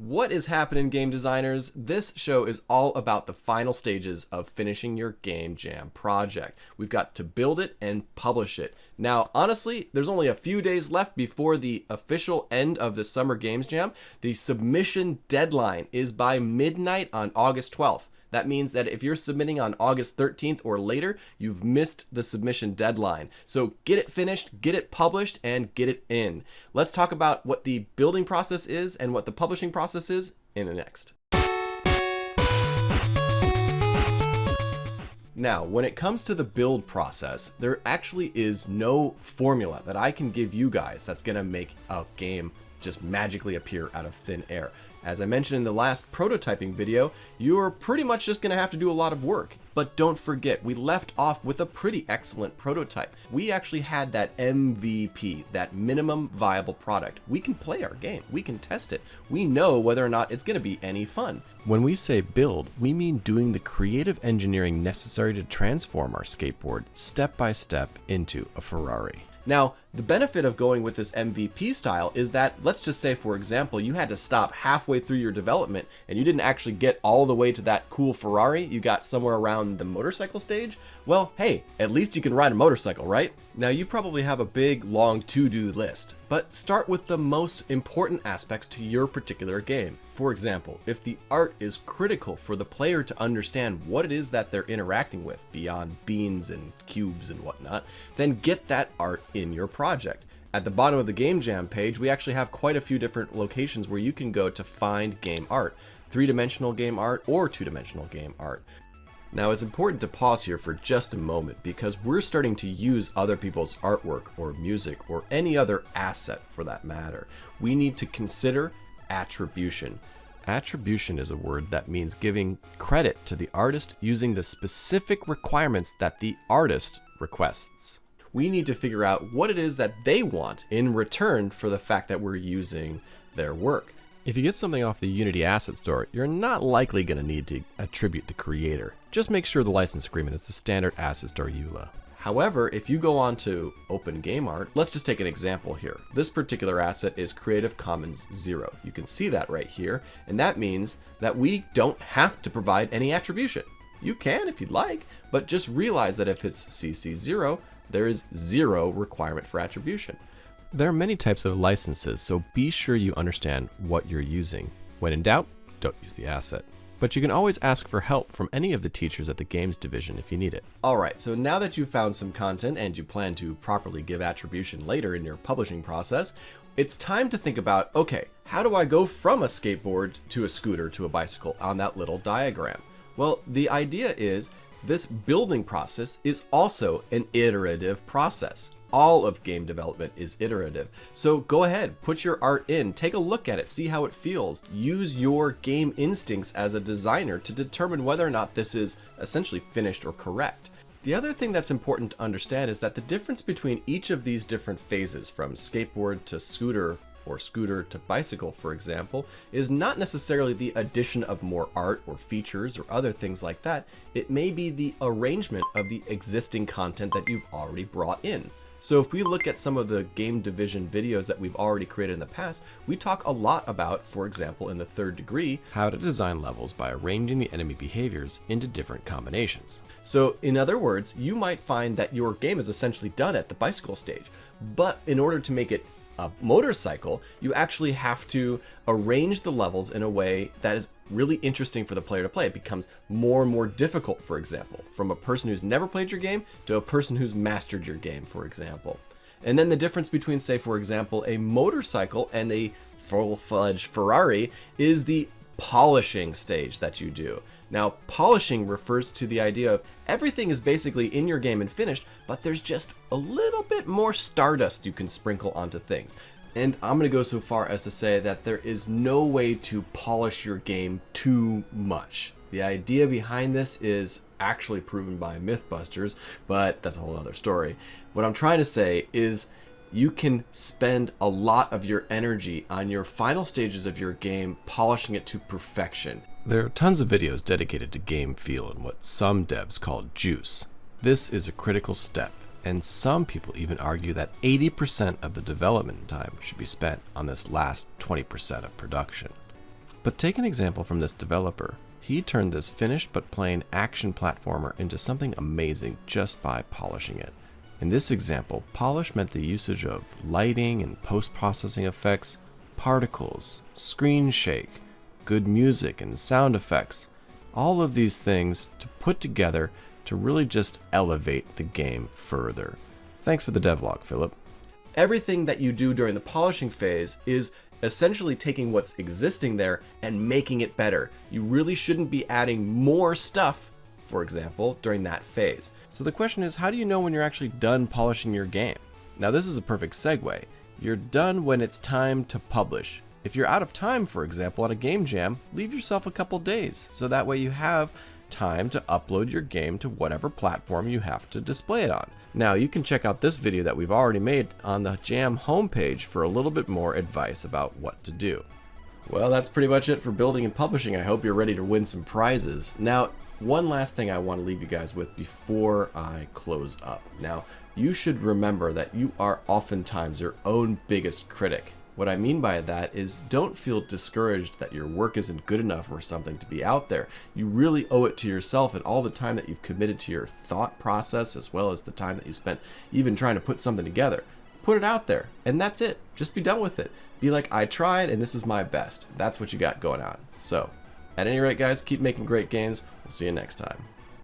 What is happening, game designers? This show is all about the final stages of finishing your game jam project. We've got to build it and publish it. Now, honestly, there's only a few days left before the official end of the Summer Games Jam. The submission deadline is by midnight on August 12th. That means that if you're submitting on August 13th or later, you've missed the submission deadline. So get it finished, get it published, and get it in. Let's talk about what the building process is and what the publishing process is in the next. Now, when it comes to the build process, there actually is no formula that I can give you guys that's gonna make a game just magically appear out of thin air. As I mentioned in the last prototyping video, you're pretty much just going to have to do a lot of work. But don't forget, we left off with a pretty excellent prototype. We actually had that MVP, that minimum viable product. We can play our game, we can test it. We know whether or not it's going to be any fun. When we say build, we mean doing the creative engineering necessary to transform our skateboard step by step into a Ferrari. Now, the benefit of going with this MVP style is that, let's just say, for example, you had to stop halfway through your development and you didn't actually get all the way to that cool Ferrari, you got somewhere around the motorcycle stage. Well, hey, at least you can ride a motorcycle, right? Now, you probably have a big, long to-do list, but start with the most important aspects to your particular game. For example, if the art is critical for the player to understand what it is that they're interacting with beyond beans and cubes and whatnot, then get that art in your project. At the bottom of the Game Jam page, we actually have quite a few different locations where you can go to find game art, 3-dimensional game art or 2-dimensional game art. Now, it's important to pause here for just a moment because we're starting to use other people's artwork or music or any other asset for that matter. We need to consider attribution. Attribution is a word that means giving credit to the artist using the specific requirements that the artist requests. We need to figure out what it is that they want in return for the fact that we're using their work. If you get something off the Unity Asset Store, you're not likely going to need to attribute the creator. Just make sure the license agreement is the standard Asset Store EULA. However, if you go on to Open Game Art, let's just take an example here. This particular asset is Creative Commons 0. You can see that right here, and that means that we don't have to provide any attribution. You can if you'd like, but just realize that if it's CC0, there is zero requirement for attribution. There are many types of licenses, so be sure you understand what you're using. When in doubt, don't use the asset. But you can always ask for help from any of the teachers at the Games Division if you need it. Alright, so now that you've found some content and you plan to properly give attribution later in your publishing process, it's time to think about, okay, how do I go from a skateboard to a scooter to a bicycle on that little diagram? Well, the idea is this building process is also an iterative process. All of game development is iterative. So go ahead, put your art in, take a look at it, see how it feels. Use your game instincts as a designer to determine whether or not this is essentially finished or correct. The other thing that's important to understand is that the difference between each of these different phases, from skateboard to scooter or scooter to bicycle, for example, is not necessarily the addition of more art or features or other things like that. It may be the arrangement of the existing content that you've already brought in. So if we look at some of the Game Division videos that we've already created in the past, we talk a lot about, for example, in the third degree, how to design levels by arranging the enemy behaviors into different combinations. So in other words, you might find that your game is essentially done at the bicycle stage, but in order to make it a motorcycle, you actually have to arrange the levels in a way that is really interesting for the player to play. It becomes more and more difficult, for example, from a person who's never played your game to a person who's mastered your game, for example. And then the difference between, say, for example, a motorcycle and a full-fledged Ferrari is the polishing stage that you do. Now, polishing refers to the idea of everything is basically in your game and finished, but there's just a little bit more stardust you can sprinkle onto things. And I'm going to go so far as to say that there is no way to polish your game too much. The idea behind this is actually proven by Mythbusters, but that's a whole other story. What I'm trying to say is you can spend a lot of your energy on your final stages of your game polishing it to perfection. There are tons of videos dedicated to game feel and what some devs call juice. This is a critical step, and some people even argue that 80% of the development time should be spent on this last 20% of production. But take an example from this developer. He turned this finished but plain action platformer into something amazing just by polishing it. In this example, polish meant the usage of lighting and post-processing effects, particles, screen shake, good music and sound effects, all of these things to put together to really just elevate the game further. Thanks for the devlog, Philip. Everything that you do during the polishing phase is essentially taking what's existing there and making it better. You really shouldn't be adding more stuff, for example, during that phase. So the question is, how do you know when you're actually done polishing your game? Now this is a perfect segue. You're done when it's time to publish. If you're out of time, for example, at a game jam, leave yourself a couple days, so that way you have time to upload your game to whatever platform you have to display it on. Now you can check out this video that we've already made on the Jam homepage for a little bit more advice about what to do. Well, that's pretty much it for building and publishing. I hope you're ready to win some prizes. Now, one last thing I want to leave you guys with before I close up. Now, you should remember that you are oftentimes your own biggest critic. What I mean by that is don't feel discouraged that your work isn't good enough or something to be out there. You really owe it to yourself and all the time that you've committed to your thought process, as well as the time that you spent even trying to put something together. Put it out there, and that's it. Just be done with it. Be like, I tried and this is my best. That's what you got going on. So, at any rate guys, keep making great games. We'll see you next time.